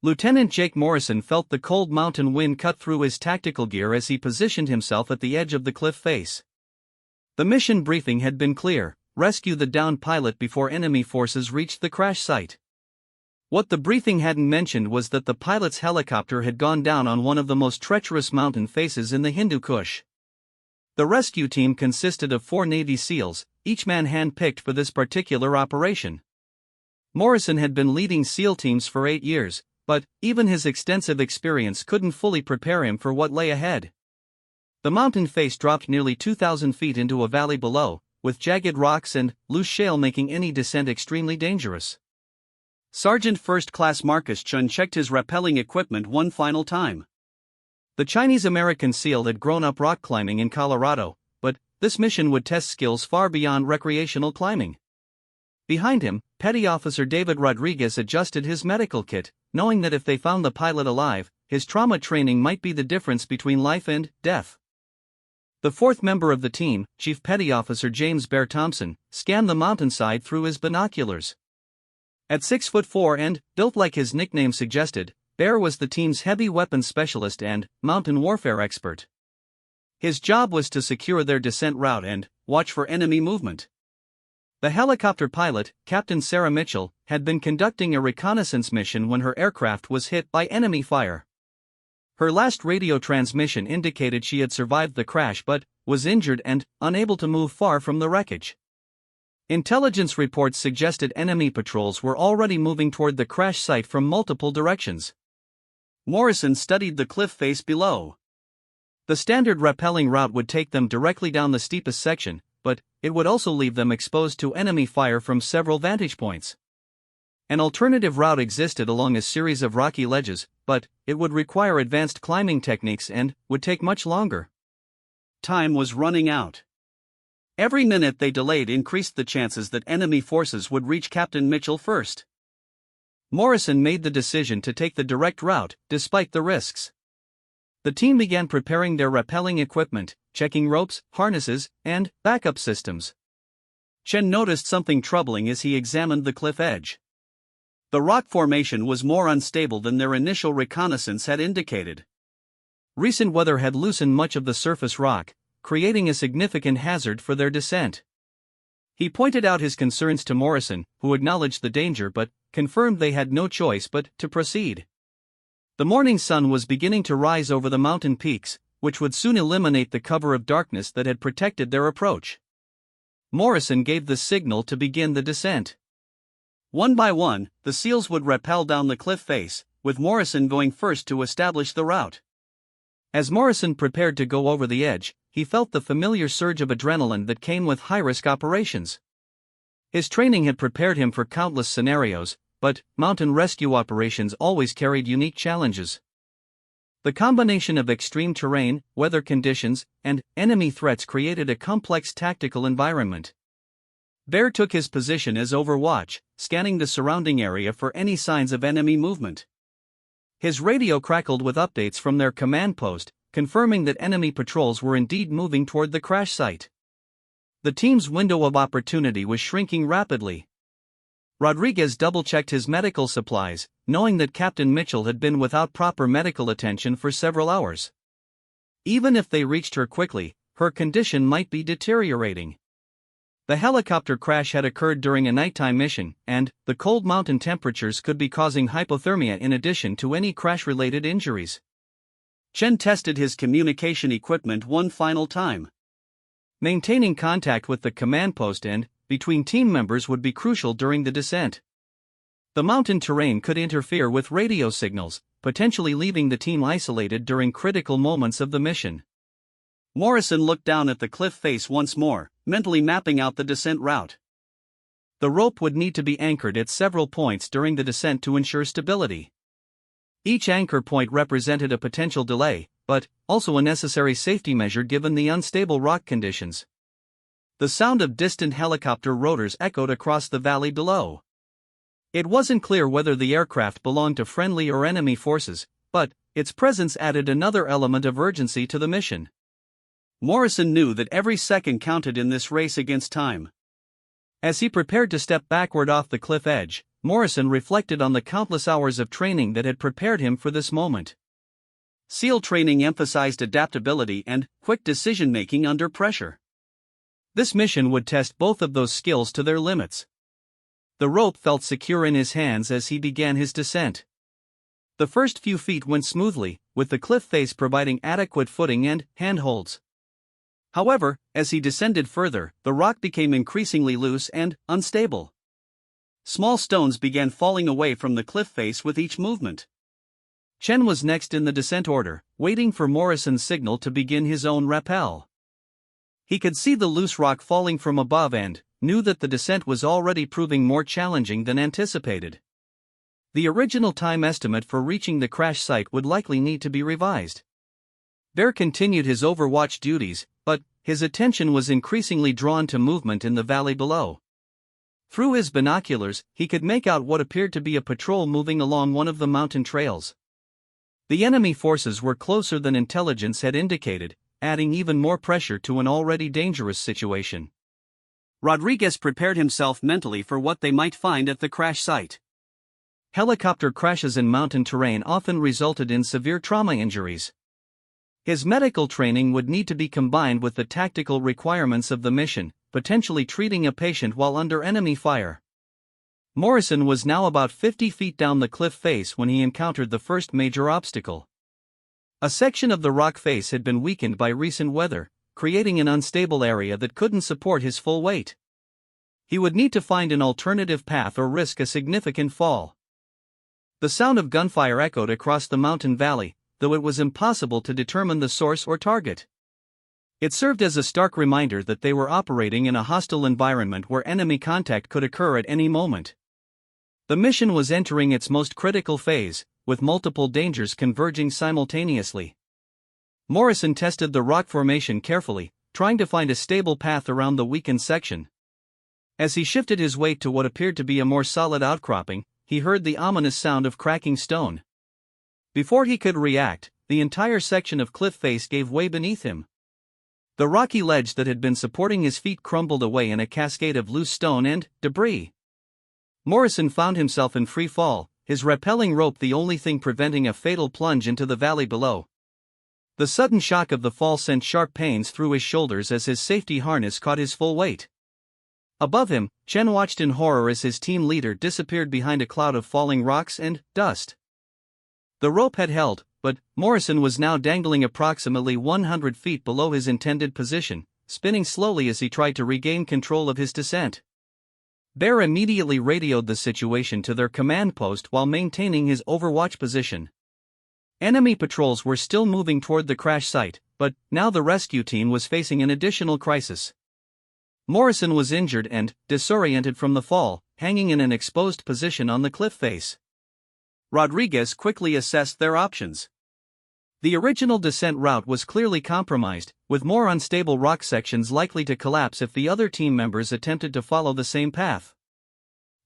Lieutenant Jake Morrison felt the cold mountain wind cut through his tactical gear as he positioned himself at the edge of the cliff face. The mission briefing had been clear: rescue the downed pilot before enemy forces reached the crash site. What the briefing hadn't mentioned was that the pilot's helicopter had gone down on one of the most treacherous mountain faces in the Hindu Kush. The rescue team consisted of 4 Navy SEALs, each man hand-picked for this particular operation. Morrison had been leading SEAL teams for 8 years, but even his extensive experience couldn't fully prepare him for what lay ahead. The mountain face dropped nearly 2,000 feet into a valley below, with jagged rocks and loose shale making any descent extremely dangerous. Sergeant First Class Marcus Chun checked his rappelling equipment one final time. The Chinese-American SEAL had grown up rock climbing in Colorado, but this mission would test skills far beyond recreational climbing. Behind him, Petty Officer David Rodriguez adjusted his medical kit, knowing that if they found the pilot alive, his trauma training might be the difference between life and death. The fourth member of the team, Chief Petty Officer James Bear Thompson, scanned the mountainside through his binoculars. At 6'4" and built like his nickname suggested, Bear was the team's heavy weapons specialist and mountain warfare expert. His job was to secure their descent route and watch for enemy movement. The helicopter pilot, Captain Sarah Mitchell, had been conducting a reconnaissance mission when her aircraft was hit by enemy fire. Her last radio transmission indicated she had survived the crash but was injured and unable to move far from the wreckage. Intelligence reports suggested enemy patrols were already moving toward the crash site from multiple directions. Morrison studied the cliff face below. The standard rappelling route would take them directly down the steepest section, but it would also leave them exposed to enemy fire from several vantage points. An alternative route existed along a series of rocky ledges, but it would require advanced climbing techniques and would take much longer. Time was running out. Every minute they delayed increased the chances that enemy forces would reach Captain Mitchell first. Morrison made the decision to take the direct route, despite the risks. The team began preparing their rappelling equipment, checking ropes, harnesses, and backup systems. Chen noticed something troubling as he examined the cliff edge. The rock formation was more unstable than their initial reconnaissance had indicated. Recent weather had loosened much of the surface rock, creating a significant hazard for their descent. He pointed out his concerns to Morrison, who acknowledged the danger but confirmed they had no choice but to proceed. The morning sun was beginning to rise over the mountain peaks, which would soon eliminate the cover of darkness that had protected their approach. Morrison gave the signal to begin the descent. One by one, the SEALs would rappel down the cliff face, with Morrison going first to establish the route. As Morrison prepared to go over the edge, he felt the familiar surge of adrenaline that came with high-risk operations. His training had prepared him for countless scenarios, but mountain rescue operations always carried unique challenges. The combination of extreme terrain, weather conditions, and enemy threats created a complex tactical environment. Bear took his position as overwatch, scanning the surrounding area for any signs of enemy movement. His radio crackled with updates from their command post, confirming that enemy patrols were indeed moving toward the crash site. The team's window of opportunity was shrinking rapidly. Rodriguez double-checked his medical supplies, knowing that Captain Mitchell had been without proper medical attention for several hours. Even if they reached her quickly, her condition might be deteriorating. The helicopter crash had occurred during a nighttime mission, and the cold mountain temperatures could be causing hypothermia in addition to any crash-related injuries. Chen tested his communication equipment one final time. Maintaining contact with the command post and between team members would be crucial during the descent. The mountain terrain could interfere with radio signals, potentially leaving the team isolated during critical moments of the mission. Morrison looked down at the cliff face once more, mentally mapping out the descent route. The rope would need to be anchored at several points during the descent to ensure stability. Each anchor point represented a potential delay, but also a necessary safety measure given the unstable rock conditions. The sound of distant helicopter rotors echoed across the valley below. It wasn't clear whether the aircraft belonged to friendly or enemy forces, but its presence added another element of urgency to the mission. Morrison knew that every second counted in this race against time. As he prepared to step backward off the cliff edge, Morrison reflected on the countless hours of training that had prepared him for this moment. SEAL training emphasized adaptability and quick decision-making under pressure. This mission would test both of those skills to their limits. The rope felt secure in his hands as he began his descent. The first few feet went smoothly, with the cliff face providing adequate footing and handholds. However, as he descended further, the rock became increasingly loose and unstable. Small stones began falling away from the cliff face with each movement. Chen was next in the descent order, waiting for Morrison's signal to begin his own rappel. He could see the loose rock falling from above and knew that the descent was already proving more challenging than anticipated. The original time estimate for reaching the crash site would likely need to be revised. Bear continued his overwatch duties, but his attention was increasingly drawn to movement in the valley below. Through his binoculars, he could make out what appeared to be a patrol moving along one of the mountain trails. The enemy forces were closer than intelligence had indicated, adding even more pressure to an already dangerous situation. Rodriguez prepared himself mentally for what they might find at the crash site. Helicopter crashes in mountain terrain often resulted in severe trauma injuries. His medical training would need to be combined with the tactical requirements of the mission, potentially treating a patient while under enemy fire. Morrison was now about 50 feet down the cliff face when he encountered the first major obstacle. A section of the rock face had been weakened by recent weather, creating an unstable area that couldn't support his full weight. He would need to find an alternative path or risk a significant fall. The sound of gunfire echoed across the mountain valley, though it was impossible to determine the source or target. It served as a stark reminder that they were operating in a hostile environment where enemy contact could occur at any moment. The mission was entering its most critical phase, with multiple dangers converging simultaneously. Morrison tested the rock formation carefully, trying to find a stable path around the weakened section. As he shifted his weight to what appeared to be a more solid outcropping, he heard the ominous sound of cracking stone. Before he could react, the entire section of cliff face gave way beneath him. The rocky ledge that had been supporting his feet crumbled away in a cascade of loose stone and debris. Morrison found himself in free fall, his rappelling rope the only thing preventing a fatal plunge into the valley below. The sudden shock of the fall sent sharp pains through his shoulders as his safety harness caught his full weight. Above him, Chen watched in horror as his team leader disappeared behind a cloud of falling rocks and dust. The rope had held, but Morrison was now dangling approximately 100 feet below his intended position, spinning slowly as he tried to regain control of his descent. Bear immediately radioed the situation to their command post while maintaining his overwatch position. Enemy patrols were still moving toward the crash site, but now the rescue team was facing an additional crisis. Morrison was injured and disoriented from the fall, hanging in an exposed position on the cliff face. Rodriguez quickly assessed their options. The original descent route was clearly compromised, with more unstable rock sections likely to collapse if the other team members attempted to follow the same path.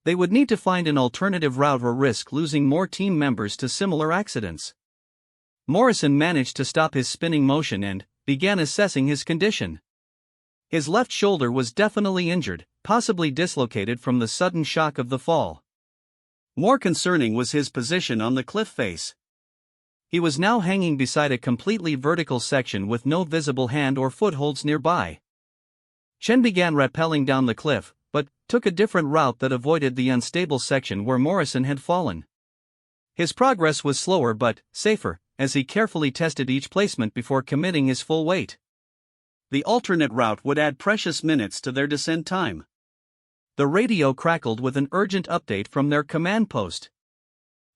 They would need to find an alternative route or risk losing more team members to similar accidents. Morrison managed to stop his spinning motion and began assessing his condition. His left shoulder was definitely injured, possibly dislocated from the sudden shock of the fall. More concerning was his position on the cliff face. He was now hanging beside a completely vertical section with no visible hand or footholds nearby. Chen began rappelling down the cliff, but took a different route that avoided the unstable section where Morrison had fallen. His progress was slower but safer, as he carefully tested each placement before committing his full weight. The alternate route would add precious minutes to their descent time. The radio crackled with an urgent update from their command post.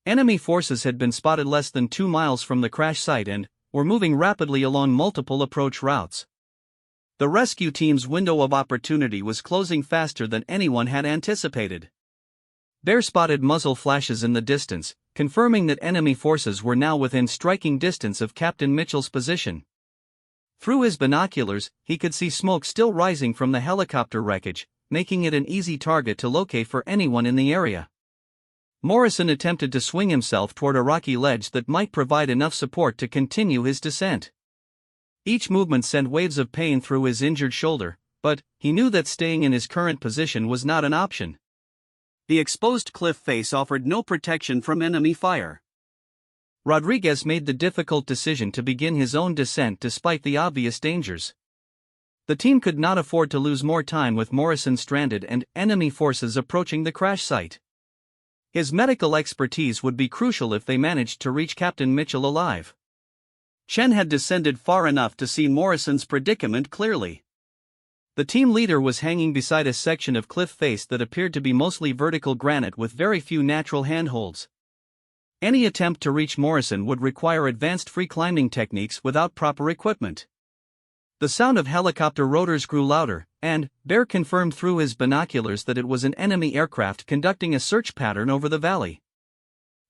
Enemy forces had been spotted less than 2 miles from the crash site and were moving rapidly along multiple approach routes. The rescue team's window of opportunity was closing faster than anyone had anticipated. Bear spotted muzzle flashes in the distance, confirming that enemy forces were now within striking distance of Captain Mitchell's position. Through his binoculars, he could see smoke still rising from the helicopter wreckage, making it an easy target to locate for anyone in the area. Morrison attempted to swing himself toward a rocky ledge that might provide enough support to continue his descent. Each movement sent waves of pain through his injured shoulder, but he knew that staying in his current position was not an option. The exposed cliff face offered no protection from enemy fire. Rodriguez made the difficult decision to begin his own descent despite the obvious dangers. The team could not afford to lose more time with Morrison stranded and enemy forces approaching the crash site. His medical expertise would be crucial if they managed to reach Captain Mitchell alive. Chen had descended far enough to see Morrison's predicament clearly. The team leader was hanging beside a section of cliff face that appeared to be mostly vertical granite with very few natural handholds. Any attempt to reach Morrison would require advanced free climbing techniques without proper equipment. The sound of helicopter rotors grew louder, and Bear confirmed through his binoculars that it was an enemy aircraft conducting a search pattern over the valley.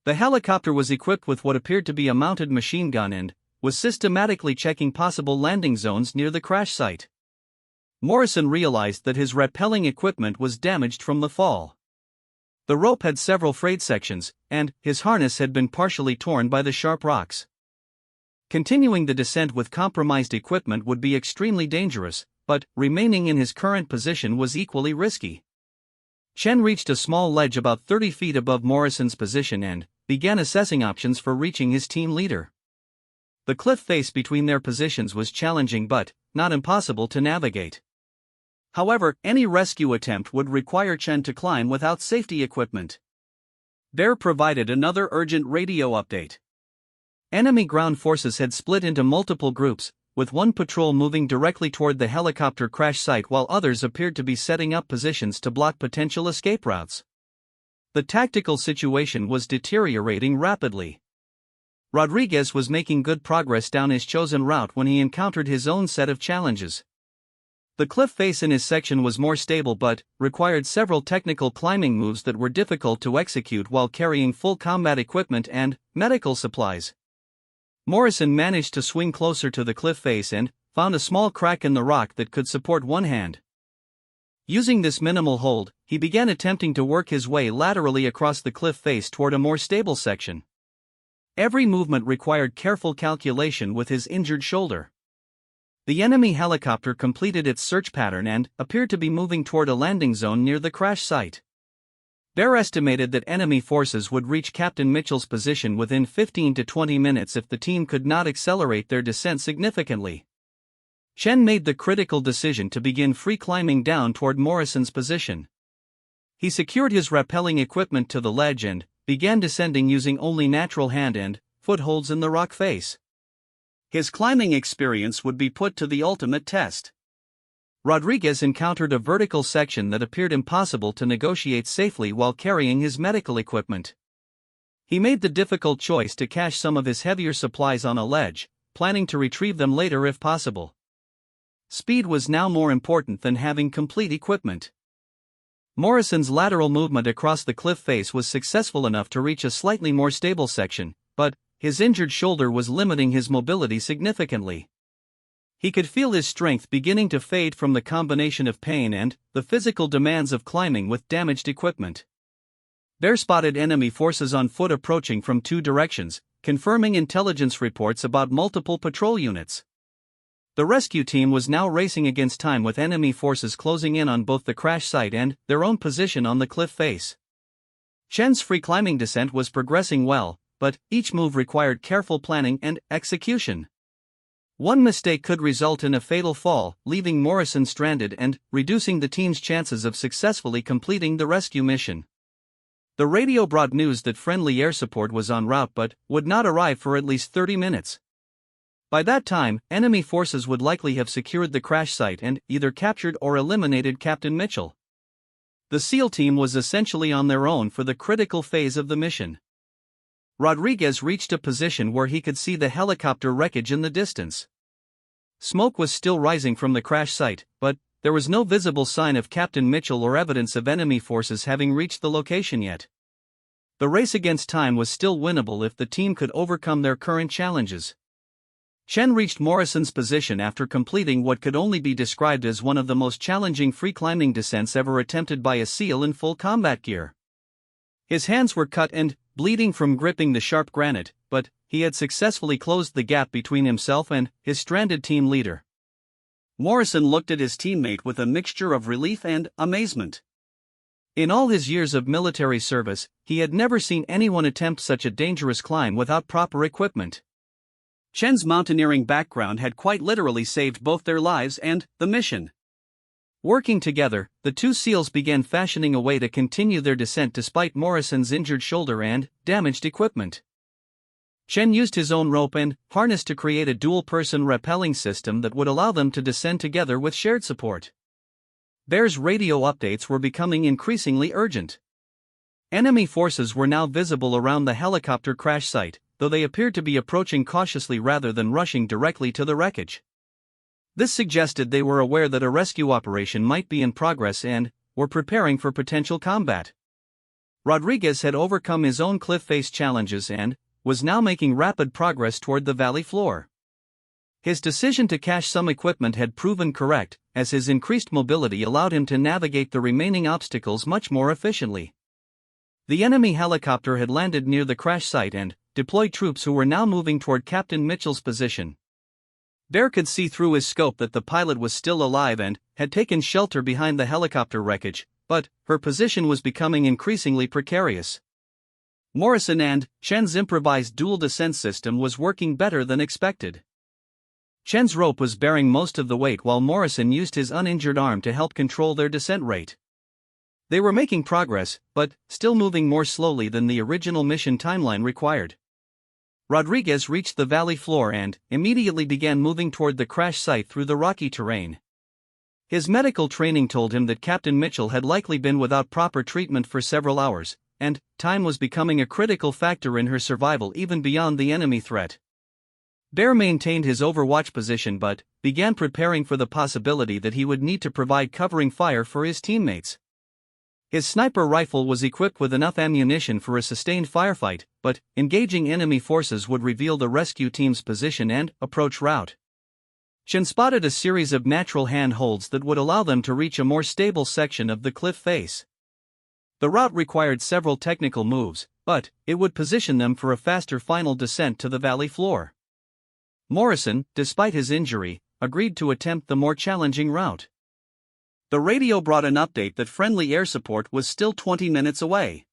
The helicopter was equipped with what appeared to be a mounted machine gun and was systematically checking possible landing zones near the crash site. Morrison realized that his rappelling equipment was damaged from the fall. The rope had several frayed sections, and his harness had been partially torn by the sharp rocks. Continuing the descent with compromised equipment would be extremely dangerous, but remaining in his current position was equally risky. Chen reached a small ledge about 30 feet above Morrison's position and began assessing options for reaching his team leader. The cliff face between their positions was challenging but not impossible to navigate. However, any rescue attempt would require Chen to climb without safety equipment. Bear provided another urgent radio update. Enemy ground forces had split into multiple groups, with one patrol moving directly toward the helicopter crash site while others appeared to be setting up positions to block potential escape routes. The tactical situation was deteriorating rapidly. Rodriguez was making good progress down his chosen route when he encountered his own set of challenges. The cliff face in his section was more stable but required several technical climbing moves that were difficult to execute while carrying full combat equipment and medical supplies. Morrison managed to swing closer to the cliff face and found a small crack in the rock that could support one hand. Using this minimal hold, he began attempting to work his way laterally across the cliff face toward a more stable section. Every movement required careful calculation with his injured shoulder. The enemy helicopter completed its search pattern and appeared to be moving toward a landing zone near the crash site. Bear estimated that enemy forces would reach Captain Mitchell's position within 15 to 20 minutes if the team could not accelerate their descent significantly. Chen made the critical decision to begin free climbing down toward Morrison's position. He secured his rappelling equipment to the ledge and began descending using only natural hand and footholds in the rock face. His climbing experience would be put to the ultimate test. Rodriguez encountered a vertical section that appeared impossible to negotiate safely while carrying his medical equipment. He made the difficult choice to cache some of his heavier supplies on a ledge, planning to retrieve them later if possible. Speed was now more important than having complete equipment. Morrison's lateral movement across the cliff face was successful enough to reach a slightly more stable section, but his injured shoulder was limiting his mobility significantly. He could feel his strength beginning to fade from the combination of pain and the physical demands of climbing with damaged equipment. Bear spotted enemy forces on foot approaching from two directions, confirming intelligence reports about multiple patrol units. The rescue team was now racing against time with enemy forces closing in on both the crash site and their own position on the cliff face. Chen's free climbing descent was progressing well, but each move required careful planning and execution. One mistake could result in a fatal fall, leaving Morrison stranded and reducing the team's chances of successfully completing the rescue mission. The radio brought news that friendly air support was en route but would not arrive for at least 30 minutes. By that time, enemy forces would likely have secured the crash site and either captured or eliminated Captain Mitchell. The SEAL team was essentially on their own for the critical phase of the mission. Rodriguez reached a position where he could see the helicopter wreckage in the distance. Smoke was still rising from the crash site, but there was no visible sign of Captain Mitchell or evidence of enemy forces having reached the location yet. The race against time was still winnable if the team could overcome their current challenges. Chen reached Morrison's position after completing what could only be described as one of the most challenging free climbing descents ever attempted by a SEAL in full combat gear. His hands were cut and bleeding from gripping the sharp granite, but he had successfully closed the gap between himself and his stranded team leader. Morrison looked at his teammate with a mixture of relief and amazement. In all his years of military service, he had never seen anyone attempt such a dangerous climb without proper equipment. Chen's mountaineering background had quite literally saved both their lives and the mission. Working together, the two SEALs began fashioning a way to continue their descent despite Morrison's injured shoulder and damaged equipment. Chen used his own rope and harness to create a dual-person rappelling system that would allow them to descend together with shared support. Bear's radio updates were becoming increasingly urgent. Enemy forces were now visible around the helicopter crash site, though they appeared to be approaching cautiously rather than rushing directly to the wreckage. This suggested they were aware that a rescue operation might be in progress and were preparing for potential combat. Rodriguez had overcome his own cliff face challenges and was now making rapid progress toward the valley floor. His decision to cache some equipment had proven correct, as his increased mobility allowed him to navigate the remaining obstacles much more efficiently. The enemy helicopter had landed near the crash site and deployed troops who were now moving toward Captain Mitchell's position. Bear could see through his scope that the pilot was still alive and had taken shelter behind the helicopter wreckage, but her position was becoming increasingly precarious. Morrison and Chen's improvised dual descent system was working better than expected. Chen's rope was bearing most of the weight while Morrison used his uninjured arm to help control their descent rate. They were making progress, but still moving more slowly than the original mission timeline required. Rodriguez reached the valley floor and immediately began moving toward the crash site through the rocky terrain. His medical training told him that Captain Mitchell had likely been without proper treatment for several hours, and time was becoming a critical factor in her survival even beyond the enemy threat. Bear maintained his overwatch position but began preparing for the possibility that he would need to provide covering fire for his teammates. His sniper rifle was equipped with enough ammunition for a sustained firefight, but engaging enemy forces would reveal the rescue team's position and approach route. Chen spotted a series of natural handholds that would allow them to reach a more stable section of the cliff face. The route required several technical moves, but it would position them for a faster final descent to the valley floor. Morrison, despite his injury, agreed to attempt the more challenging route. The radio brought an update that friendly air support was still 20 minutes away.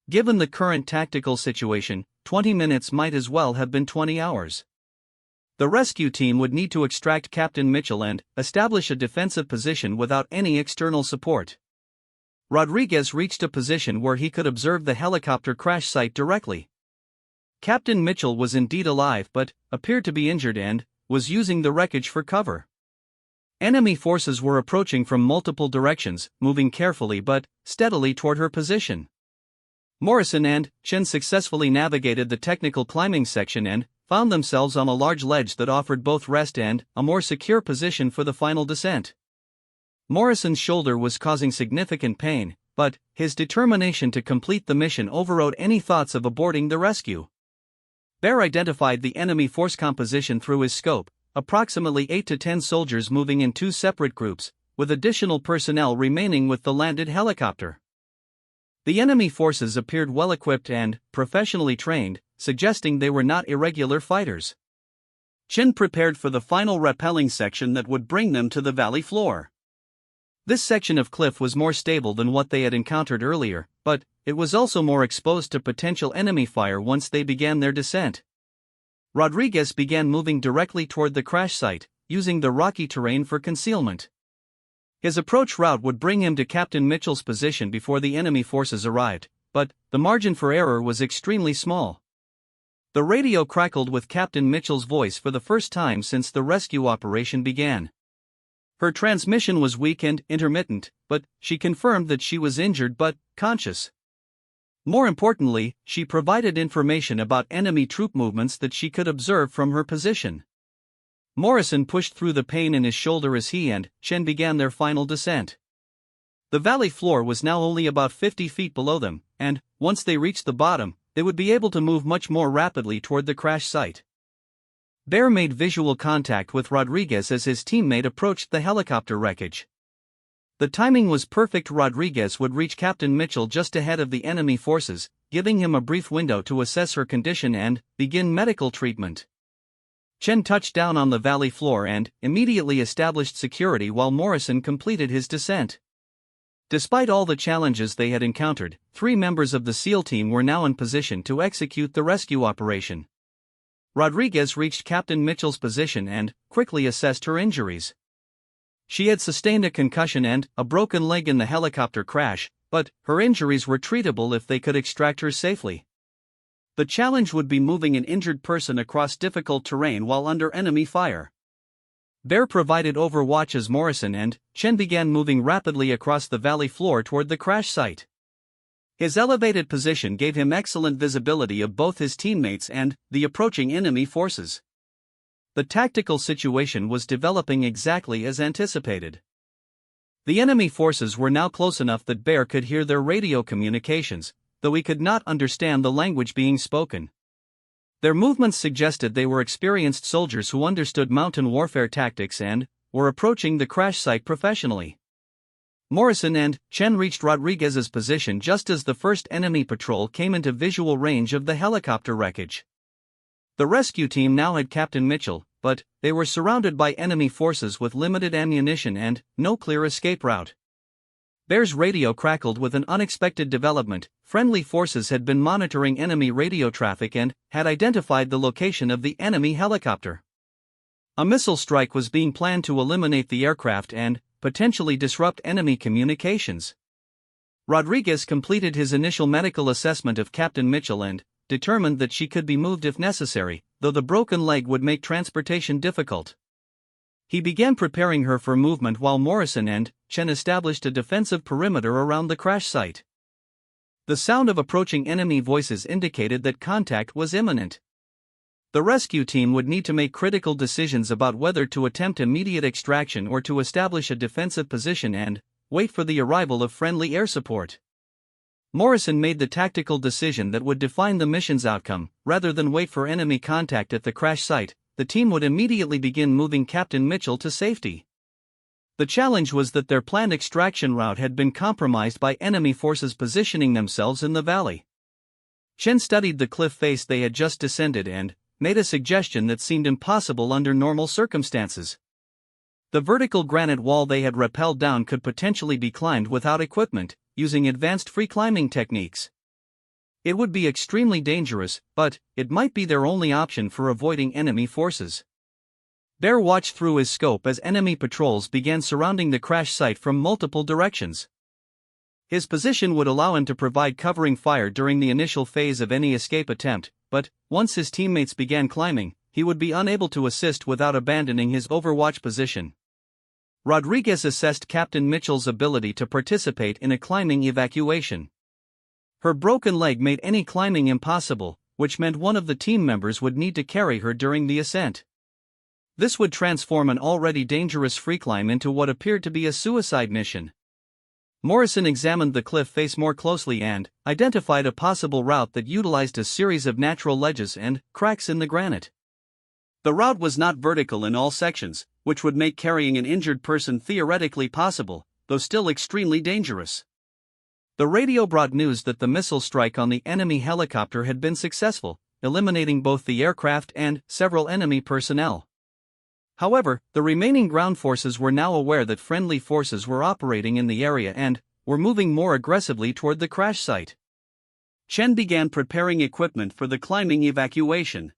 Given the current tactical situation, 20 minutes might as well have been 20 hours. The rescue team would need to extract Captain Mitchell and establish a defensive position without any external support. Rodriguez reached a position where he could observe the helicopter crash site directly. Captain Mitchell was indeed alive but appeared to be injured and was using the wreckage for cover. Enemy forces were approaching from multiple directions, moving carefully but steadily toward her position. Morrison and Chen successfully navigated the technical climbing section and found themselves on a large ledge that offered both rest and a more secure position for the final descent. Morrison's shoulder was causing significant pain, but his determination to complete the mission overrode any thoughts of aborting the rescue. Bear identified the enemy force composition through his scope, approximately 8 to 10 soldiers moving in two separate groups, with additional personnel remaining with the landed helicopter. The enemy forces appeared well-equipped and professionally trained, suggesting they were not irregular fighters. Chen prepared for the final rappelling section that would bring them to the valley floor. This section of cliff was more stable than what they had encountered earlier, but it was also more exposed to potential enemy fire once they began their descent. Rodriguez began moving directly toward the crash site, using the rocky terrain for concealment. His approach route would bring him to Captain Mitchell's position before the enemy forces arrived, but the margin for error was extremely small. The radio crackled with Captain Mitchell's voice for the first time since the rescue operation began. Her transmission was weak and intermittent, but she confirmed that she was injured but conscious. More importantly, she provided information about enemy troop movements that she could observe from her position. Morrison pushed through the pain in his shoulder as he and Chen began their final descent. The valley floor was now only about 50 feet below them, and once they reached the bottom, they would be able to move much more rapidly toward the crash site. Bear made visual contact with Rodriguez as his teammate approached the helicopter wreckage. The timing was perfect. Rodriguez would reach Captain Mitchell just ahead of the enemy forces, giving him a brief window to assess her condition and begin medical treatment. Chen touched down on the valley floor and immediately established security while Morrison completed his descent. Despite all the challenges they had encountered, 3 members of the SEAL team were now in position to execute the rescue operation. Rodriguez reached Captain Mitchell's position and quickly assessed her injuries. She had sustained a concussion and a broken leg in the helicopter crash, but her injuries were treatable if they could extract her safely. The challenge would be moving an injured person across difficult terrain while under enemy fire. Bear provided overwatch as Morrison and Chen began moving rapidly across the valley floor toward the crash site. His elevated position gave him excellent visibility of both his teammates and the approaching enemy forces. The tactical situation was developing exactly as anticipated. The enemy forces were now close enough that Bear could hear their radio communications, though he could not understand the language being spoken. Their movements suggested they were experienced soldiers who understood mountain warfare tactics and were approaching the crash site professionally. Morrison and Chen reached Rodriguez's position just as the first enemy patrol came into visual range of the helicopter wreckage. The rescue team now had Captain Mitchell, but they were surrounded by enemy forces with limited ammunition and no clear escape route. Bear's radio crackled with an unexpected development. Friendly forces had been monitoring enemy radio traffic and had identified the location of the enemy helicopter. A missile strike was being planned to eliminate the aircraft and potentially disrupt enemy communications. Rodriguez completed his initial medical assessment of Captain Mitchell and determined that she could be moved if necessary, though the broken leg would make transportation difficult. He began preparing her for movement while Morrison and Chen established a defensive perimeter around the crash site. The sound of approaching enemy voices indicated that contact was imminent. The rescue team would need to make critical decisions about whether to attempt immediate extraction or to establish a defensive position and wait for the arrival of friendly air support. Morrison made the tactical decision that would define the mission's outcome. Rather than wait for enemy contact at the crash site, the team would immediately begin moving Captain Mitchell to safety. The challenge was that their planned extraction route had been compromised by enemy forces positioning themselves in the valley. Chen studied the cliff face they had just descended and made a suggestion that seemed impossible under normal circumstances. The vertical granite wall they had rappelled down could potentially be climbed without equipment, using advanced free climbing techniques. It would be extremely dangerous, but it might be their only option for avoiding enemy forces. Bear watched through his scope as enemy patrols began surrounding the crash site from multiple directions. His position would allow him to provide covering fire during the initial phase of any escape attempt, but once his teammates began climbing, he would be unable to assist without abandoning his overwatch position. Rodriguez assessed Captain Mitchell's ability to participate in a climbing evacuation. Her broken leg made any climbing impossible, which meant one of the team members would need to carry her during the ascent. This would transform an already dangerous free climb into what appeared to be a suicide mission. Morrison examined the cliff face more closely and identified a possible route that utilized a series of natural ledges and cracks in the granite. The route was not vertical in all sections, which would make carrying an injured person theoretically possible, though still extremely dangerous. The radio brought news that the missile strike on the enemy helicopter had been successful, eliminating both the aircraft and several enemy personnel. However, the remaining ground forces were now aware that friendly forces were operating in the area and were moving more aggressively toward the crash site. Chen began preparing equipment for the climbing evacuation.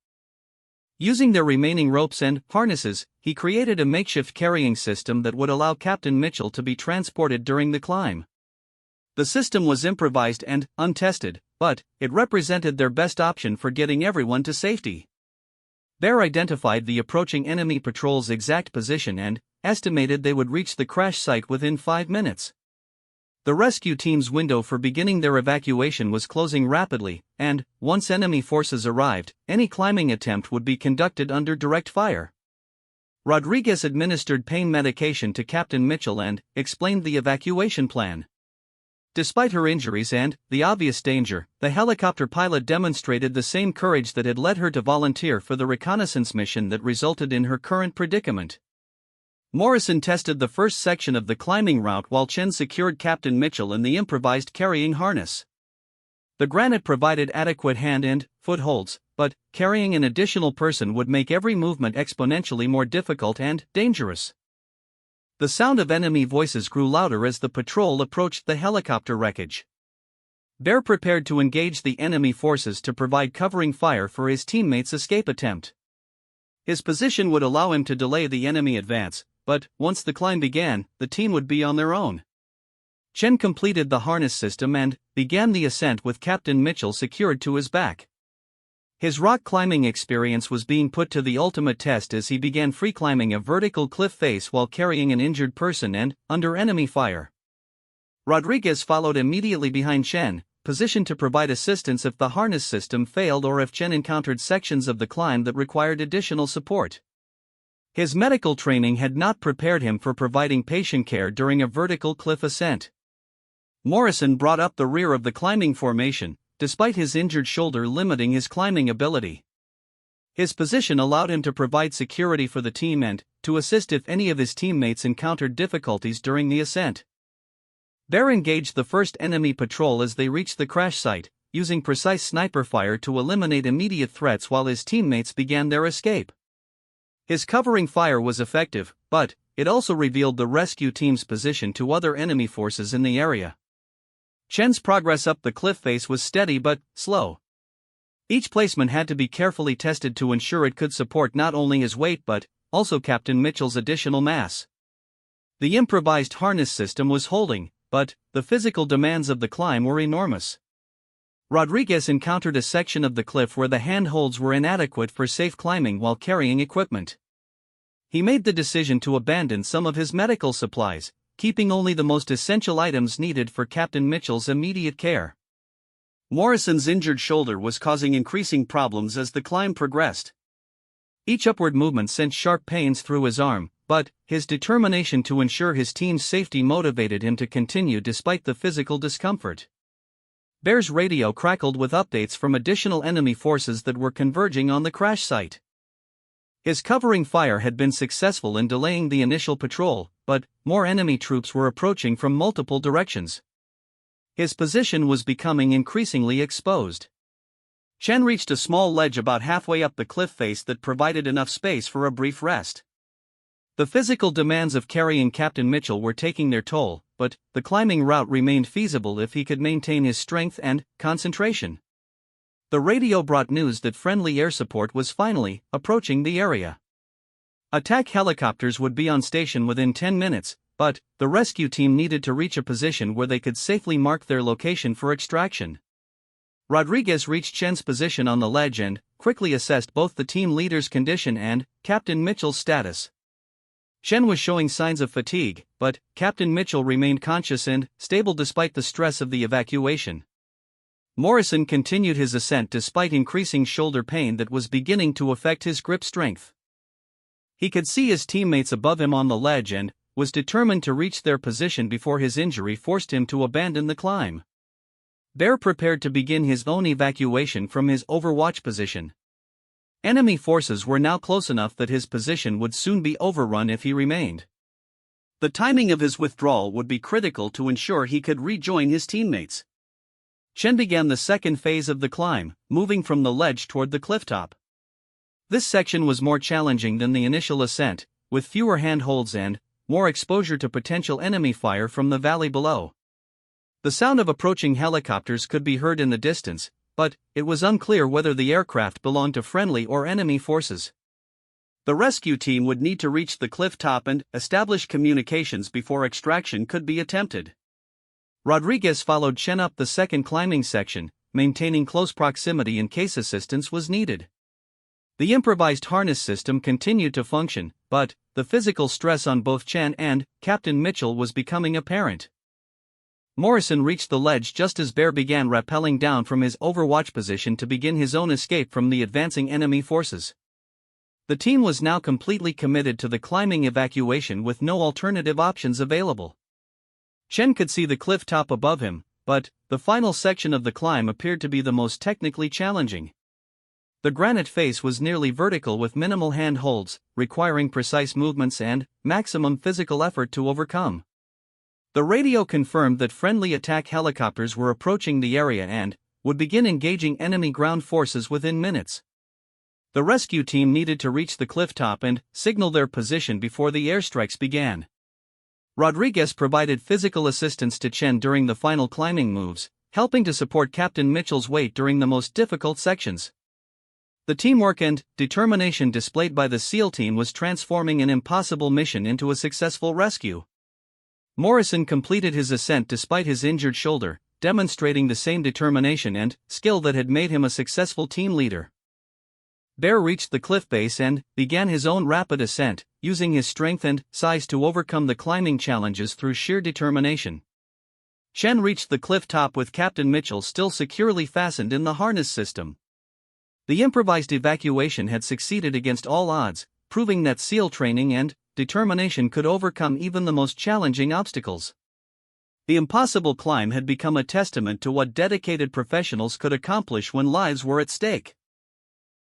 Using their remaining ropes and harnesses, he created a makeshift carrying system that would allow Captain Mitchell to be transported during the climb. The system was improvised and untested, but it represented their best option for getting everyone to safety. Bear identified the approaching enemy patrol's exact position and estimated they would reach the crash site within 5 minutes. The rescue team's window for beginning their evacuation was closing rapidly, and once enemy forces arrived, any climbing attempt would be conducted under direct fire. Rodriguez administered pain medication to Captain Mitchell and explained the evacuation plan. Despite her injuries and the obvious danger, the helicopter pilot demonstrated the same courage that had led her to volunteer for the reconnaissance mission that resulted in her current predicament. Morrison tested the first section of the climbing route while Chen secured Captain Mitchell in the improvised carrying harness. The granite provided adequate hand and foot holds, but carrying an additional person would make every movement exponentially more difficult and dangerous. The sound of enemy voices grew louder as the patrol approached the helicopter wreckage. Bear prepared to engage the enemy forces to provide covering fire for his teammates' escape attempt. His position would allow him to delay the enemy advance, but once the climb began, the team would be on their own. Chen completed the harness system and began the ascent with Captain Mitchell secured to his back. His rock climbing experience was being put to the ultimate test as he began free climbing a vertical cliff face while carrying an injured person and under enemy fire. Rodriguez followed immediately behind Chen, positioned to provide assistance if the harness system failed or if Chen encountered sections of the climb that required additional support. His medical training had not prepared him for providing patient care during a vertical cliff ascent. Morrison brought up the rear of the climbing formation, despite his injured shoulder limiting his climbing ability. His position allowed him to provide security for the team and to assist if any of his teammates encountered difficulties during the ascent. Bear engaged the first enemy patrol as they reached the crash site, using precise sniper fire to eliminate immediate threats while his teammates began their escape. His covering fire was effective, but it also revealed the rescue team's position to other enemy forces in the area. Chen's progress up the cliff face was steady but slow. Each placement had to be carefully tested to ensure it could support not only his weight but also Captain Mitchell's additional mass. The improvised harness system was holding, but the physical demands of the climb were enormous. Rodriguez encountered a section of the cliff where the handholds were inadequate for safe climbing while carrying equipment. He made the decision to abandon some of his medical supplies, keeping only the most essential items needed for Captain Mitchell's immediate care. Morrison's injured shoulder was causing increasing problems as the climb progressed. Each upward movement sent sharp pains through his arm, but his determination to ensure his team's safety motivated him to continue despite the physical discomfort. Bear's radio crackled with updates from additional enemy forces that were converging on the crash site. His covering fire had been successful in delaying the initial patrol, but more enemy troops were approaching from multiple directions. His position was becoming increasingly exposed. Chen reached a small ledge about halfway up the cliff face that provided enough space for a brief rest. The physical demands of carrying Captain Mitchell were taking their toll, but the climbing route remained feasible if he could maintain his strength and concentration. The radio brought news that friendly air support was finally approaching the area. Attack helicopters would be on station within 10 minutes, but the rescue team needed to reach a position where they could safely mark their location for extraction. Rodriguez reached Chen's position on the ledge and quickly assessed both the team leader's condition and Captain Mitchell's status. Chen was showing signs of fatigue, but Captain Mitchell remained conscious and stable despite the stress of the evacuation. Morrison continued his ascent despite increasing shoulder pain that was beginning to affect his grip strength. He could see his teammates above him on the ledge and was determined to reach their position before his injury forced him to abandon the climb. Bear prepared to begin his own evacuation from his overwatch position. Enemy forces were now close enough that his position would soon be overrun if he remained. The timing of his withdrawal would be critical to ensure he could rejoin his teammates. Chen began the second phase of the climb, moving from the ledge toward the clifftop. This section was more challenging than the initial ascent, with fewer handholds and more exposure to potential enemy fire from the valley below. The sound of approaching helicopters could be heard in the distance, but it was unclear whether the aircraft belonged to friendly or enemy forces. The rescue team would need to reach the cliff top and establish communications before extraction could be attempted. Rodriguez followed Chen up the second climbing section, maintaining close proximity in case assistance was needed. The improvised harness system continued to function, but the physical stress on both Chen and Captain Mitchell was becoming apparent. Morrison reached the ledge just as Bear began rappelling down from his overwatch position to begin his own escape from the advancing enemy forces. The team was now completely committed to the climbing evacuation with no alternative options available. Chen could see the cliff top above him, but the final section of the climb appeared to be the most technically challenging. The granite face was nearly vertical with minimal handholds, requiring precise movements and maximum physical effort to overcome. The radio confirmed that friendly attack helicopters were approaching the area and would begin engaging enemy ground forces within minutes. The rescue team needed to reach the cliff top and signal their position before the airstrikes began. Rodriguez provided physical assistance to Chen during the final climbing moves, helping to support Captain Mitchell's weight during the most difficult sections. The teamwork and determination displayed by the SEAL team was transforming an impossible mission into a successful rescue. Morrison completed his ascent despite his injured shoulder, demonstrating the same determination and skill that had made him a successful team leader. Bear reached the cliff base and began his own rapid ascent, using his strength and size to overcome the climbing challenges through sheer determination. Chen reached the cliff top with Captain Mitchell still securely fastened in the harness system. The improvised evacuation had succeeded against all odds, proving that SEAL training and determination could overcome even the most challenging obstacles. The impossible climb had become a testament to what dedicated professionals could accomplish when lives were at stake.